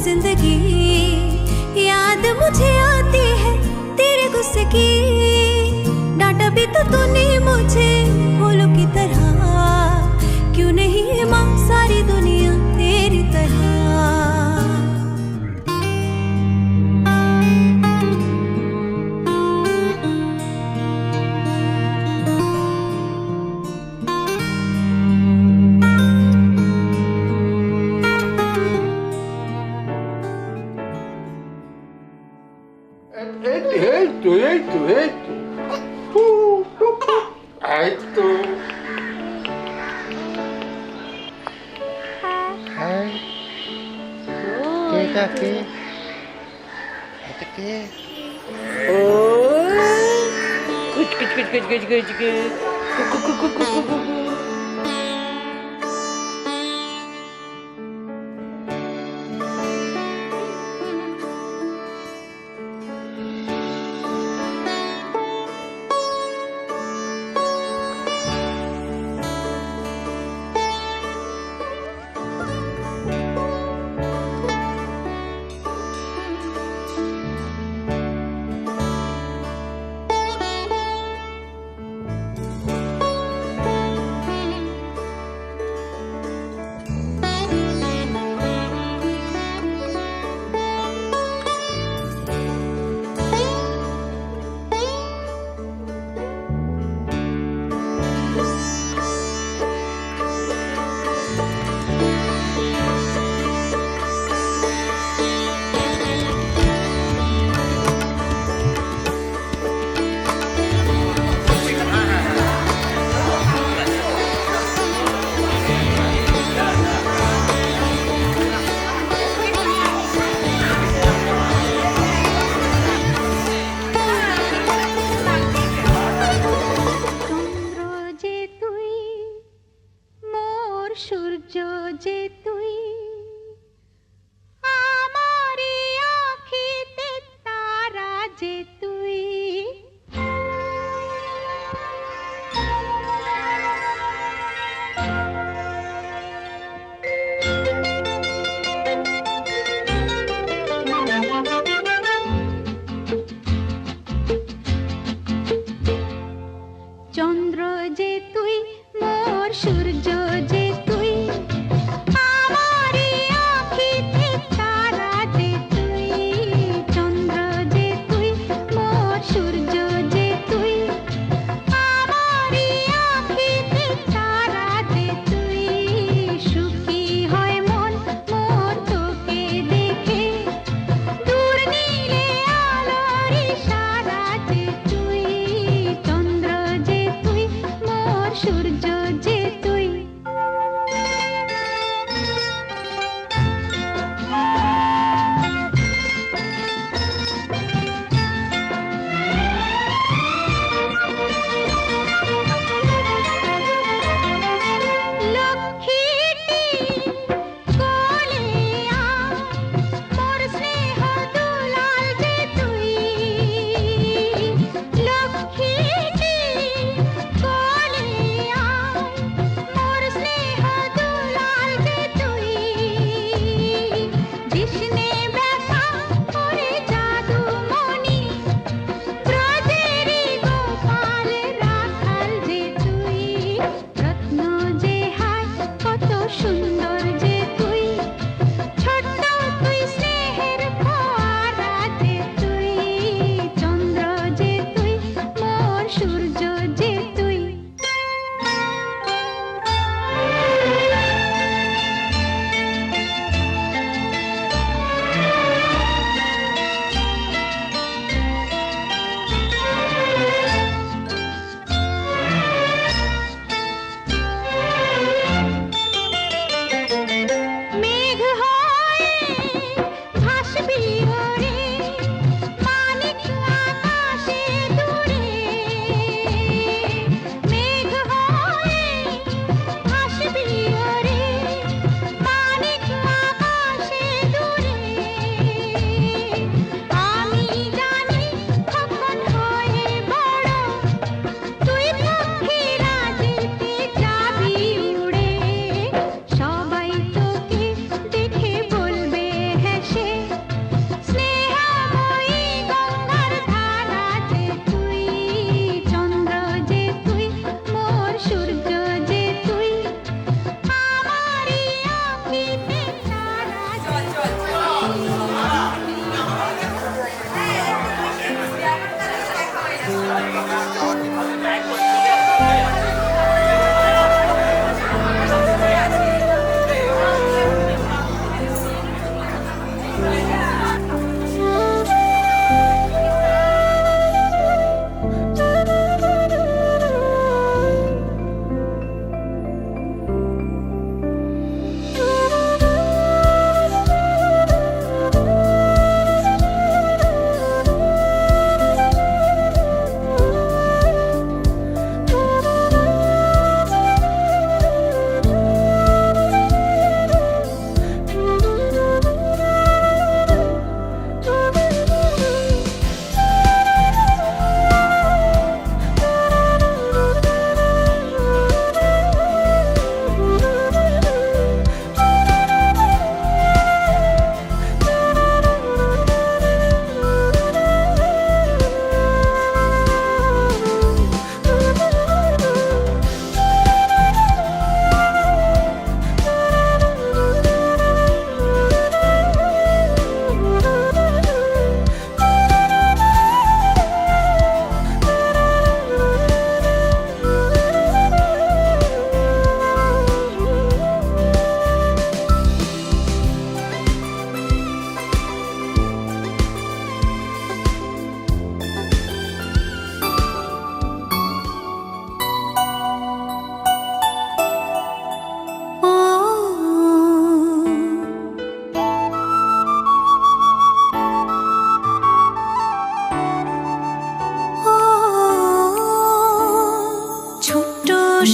जिंदगी याद मुझे आती है तेरे गुस्से की। डांटा भी तो तूने मुझे फूलों की तरह, क्यों नहीं है माँ सारी दुनिया तेरी तरह।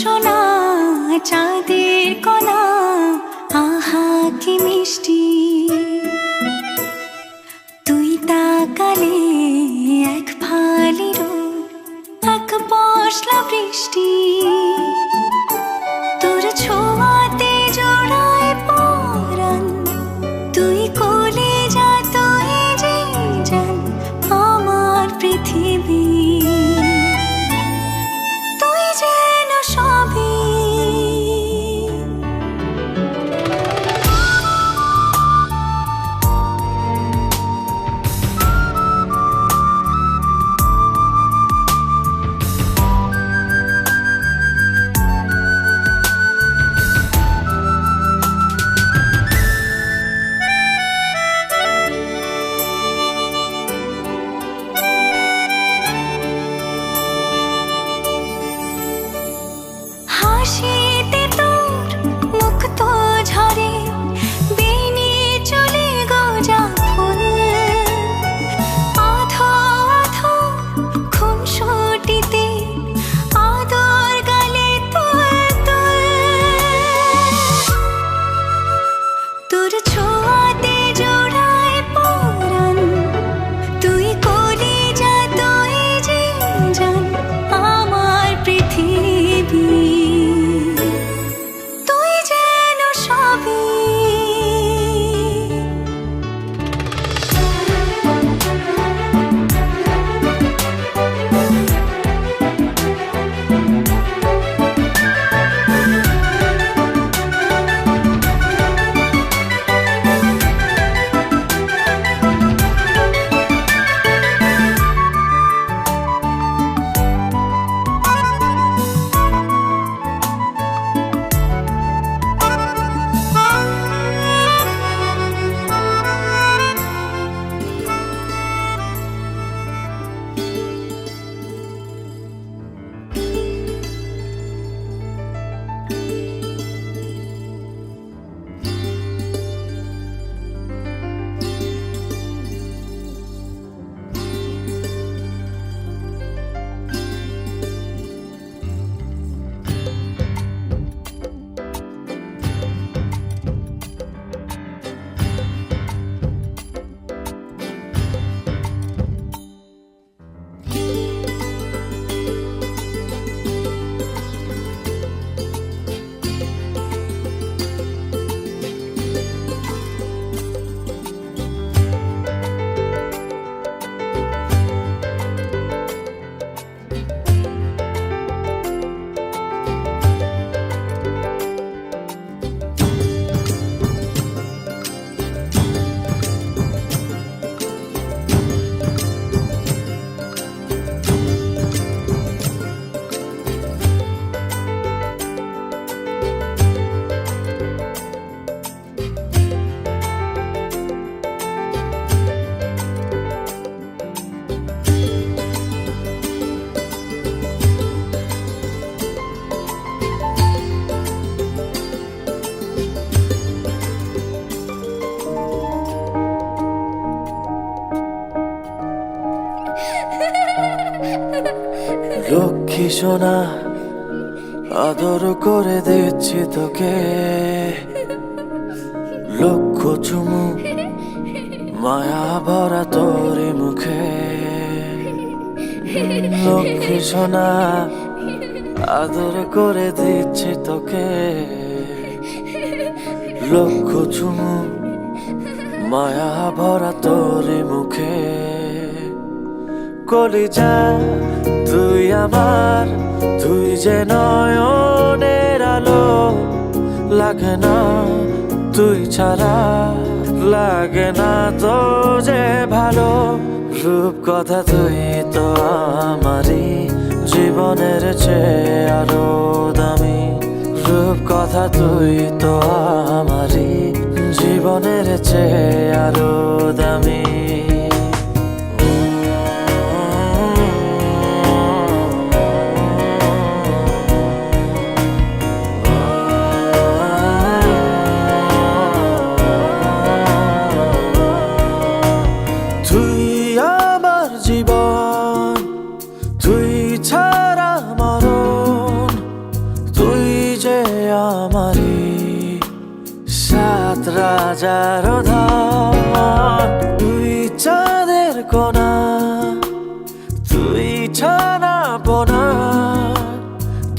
সোনা চাঁদের কণা, আহা কি মিষ্টি। তুই তাকালে এক ফালি রূপ, এক পশলা বৃষ্টি। তোর ছোঁয়াতে জোড়ায় পরাণ, তুই কোলে যা, তুই যে জান আমার পৃথিবী। লক্ষ্মী সোনা আদর করে দিচ্ছি তোকে, লক্ষ চুমু মায়া ভরা তোরে মুখে। লক্ষ্মী সোনা আদর করে দিচ্ছি তোকে, লক্ষ চুমু মায়া ভরা তোরে মুখে। কলিজা তুই আমার, তুই যে নয়নের আলো, লাগে না তুই ছাড়া, লাগে না তো যে ভালো। রূপ কথা তুই তো আমারই জীবনের চেয়ে আরো দামি, রূপ কথা তুই তো আমারই জীবনের চেয়ে আরো দামি। তুই আমার জীবন, তুই ছাড়া মরণ, তুই যে আমারই সাত রাজার ধন। তুই চাঁদের কোনা, তুই ছানা পোনা,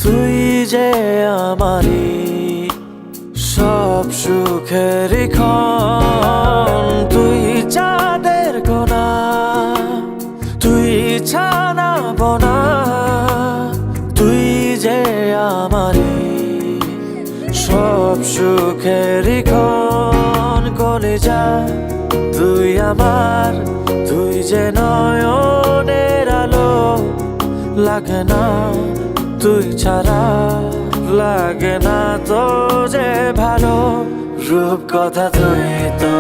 তুই যে আমারই সব সুখের ক্ষণ। তুই চাঁদের কোনা, তুই ছানা পোনা, তুই যে আমারই সব সুখের ক্ষণ। কলিজা তুই আমার, তুই যে নয়নের আলো, লাগে না তুই ছাড়া, লাগে না তো যে ভালো। রূপ কথা তুই তো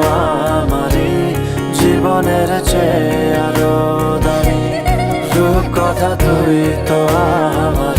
আমারই জীবনের চেয়ে আরো দামি, রূপ কথা তুই তো আমার